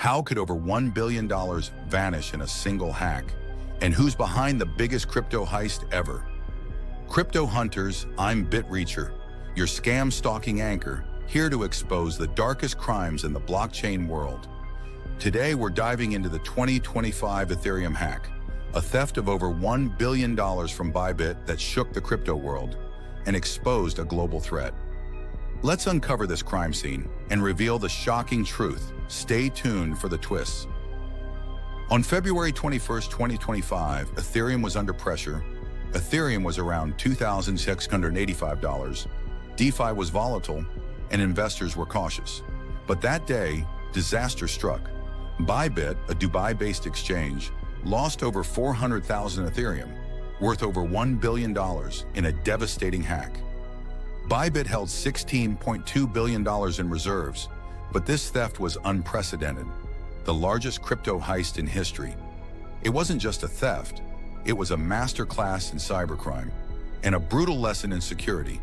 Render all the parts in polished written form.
How could over $1 billion vanish in a single hack? And who's behind the biggest crypto heist ever? Crypto hunters, I'm BitReacher, your scam stalking anchor, here to expose the darkest crimes in the blockchain world. Today, we're diving into the 2025 Ethereum hack, a theft of over $1 billion from Bybit that shook the crypto world and exposed a global threat. Let's uncover this crime scene and reveal the shocking truth. Stay tuned for the twists. On February 21, 2025, Ethereum was under pressure. Ethereum was around $2,685. DeFi was volatile, and investors were cautious. But that day, disaster struck. Bybit, a Dubai-based exchange, lost over 400,000 Ethereum, worth over $1 billion in a devastating hack. Bybit held $16.2 billion in reserves, but this theft was unprecedented, the largest crypto heist in history. It wasn't just a theft, it was a masterclass in cybercrime and a brutal lesson in security.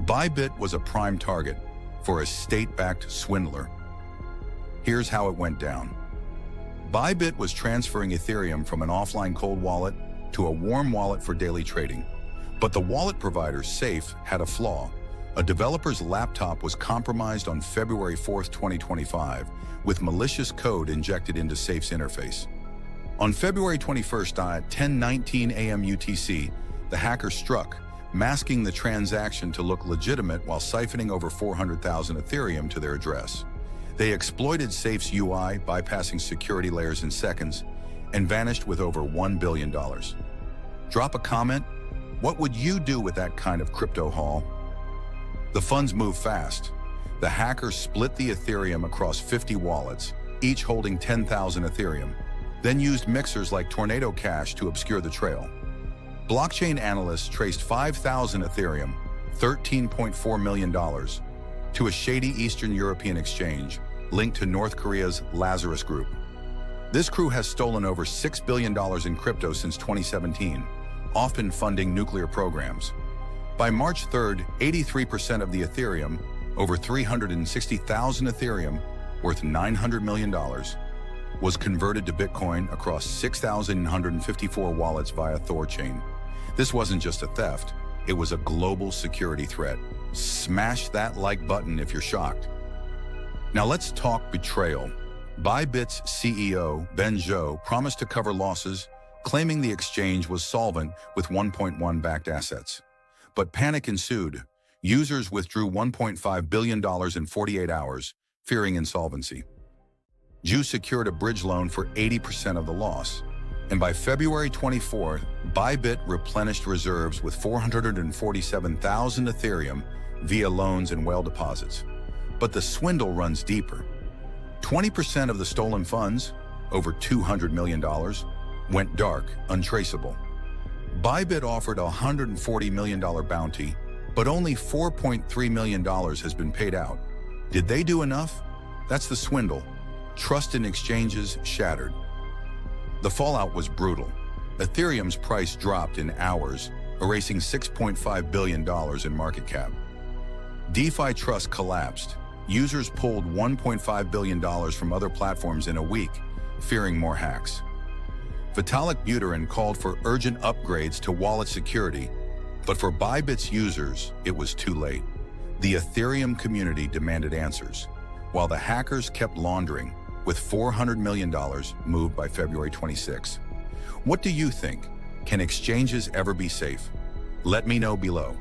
Bybit was a prime target for a state-backed swindler. Here's how it went down. Bybit was transferring Ethereum from an offline cold wallet to a warm wallet for daily trading. But the wallet provider's safe had a flaw. A developer's laptop was compromised on February 4, 2025, with malicious code injected into Safe's interface. On February 21st at 10:19 a.m. UTC, the hacker struck, masking the transaction to look legitimate while siphoning over 400,000 Ethereum to their address. They exploited Safe's UI, bypassing security layers in seconds, and vanished with over $1 billion. Drop a comment. What would you do with that kind of crypto haul? The funds moved fast. The hackers split the Ethereum across 50 wallets, each holding 10,000 Ethereum, then used mixers like Tornado Cash to obscure the trail. Blockchain analysts traced 5,000 Ethereum, $13.4 million, to a shady Eastern European exchange linked to North Korea's Lazarus Group. This crew has stolen over $6 billion in crypto since 2017, often funding nuclear programs. By March 3rd, 83% of the Ethereum, over 360,000 Ethereum, worth $900 million, was converted to Bitcoin across 6,154 wallets via Thorchain. This wasn't just a theft, it was a global security threat. Smash that like button if you're shocked. Now let's talk betrayal. Bybit's CEO, Ben Zhou, promised to cover losses, claiming the exchange was solvent with 1.1 backed assets. But panic ensued. Users withdrew $1.5 billion in 48 hours, fearing insolvency. Zhou secured a bridge loan for 80% of the loss. And by February 24, Bybit replenished reserves with 447,000 Ethereum via loans and whale deposits. But the swindle runs deeper. 20% of the stolen funds, over $200 million, went dark, untraceable. Bybit offered a $140 million bounty, but only $4.3 million has been paid out. Did they do enough? That's the swindle. Trust in exchanges shattered. The fallout was brutal. Ethereum's price dropped in hours, erasing $6.5 billion in market cap. DeFi trust collapsed. Users pulled $1.5 billion from other platforms in a week, fearing more hacks. Vitalik Buterin called for urgent upgrades to wallet security, but for Bybit's users, it was too late. The Ethereum community demanded answers, while the hackers kept laundering, with $400 million moved by February 26. What do you think? Can exchanges ever be safe? Let me know below.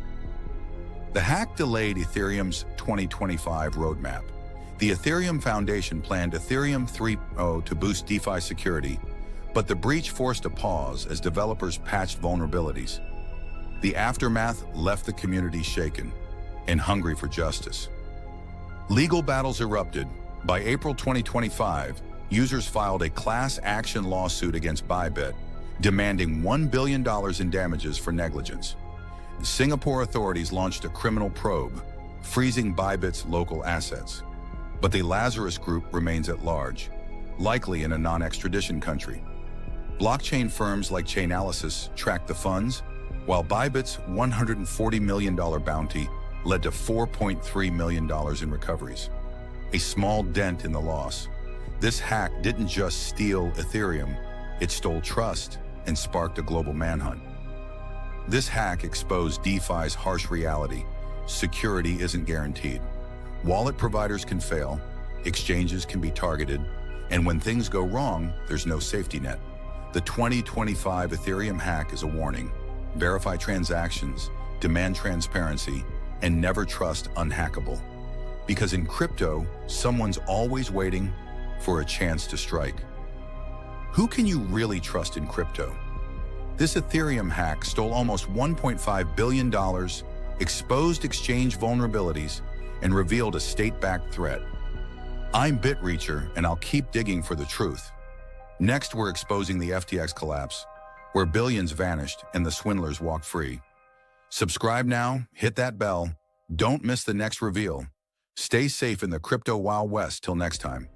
The hack delayed Ethereum's 2025 roadmap. The Ethereum Foundation planned Ethereum 3.0 to boost DeFi security, but the breach forced a pause as developers patched vulnerabilities. The aftermath left the community shaken and hungry for justice. Legal battles erupted. By April 2025, users filed a class action lawsuit against Bybit, demanding $1 billion in damages for negligence. Singapore authorities launched a criminal probe, freezing Bybit's local assets. But the Lazarus Group remains at large, likely in a non-extradition country. Blockchain firms like Chainalysis tracked the funds, while Bybit's $140 million bounty led to $4.3 million in recoveries. A small dent in the loss. This hack didn't just steal Ethereum, it stole trust and sparked a global manhunt. This hack exposed DeFi's harsh reality. Security isn't guaranteed. Wallet providers can fail, exchanges can be targeted, and when things go wrong, there's no safety net. The 2025 Ethereum hack is a warning. Verify transactions, demand transparency, and never trust unhackable. Because in crypto, someone's always waiting for a chance to strike. Who can you really trust in crypto? This Ethereum hack stole almost $1.5 billion, exposed exchange vulnerabilities, and revealed a state-backed threat. I'm BitReacher, and I'll keep digging for the truth. Next, we're exposing the FTX collapse, where billions vanished and the swindlers walked free. Subscribe now, hit that bell, don't miss the next reveal. Stay safe in the crypto Wild West till next time.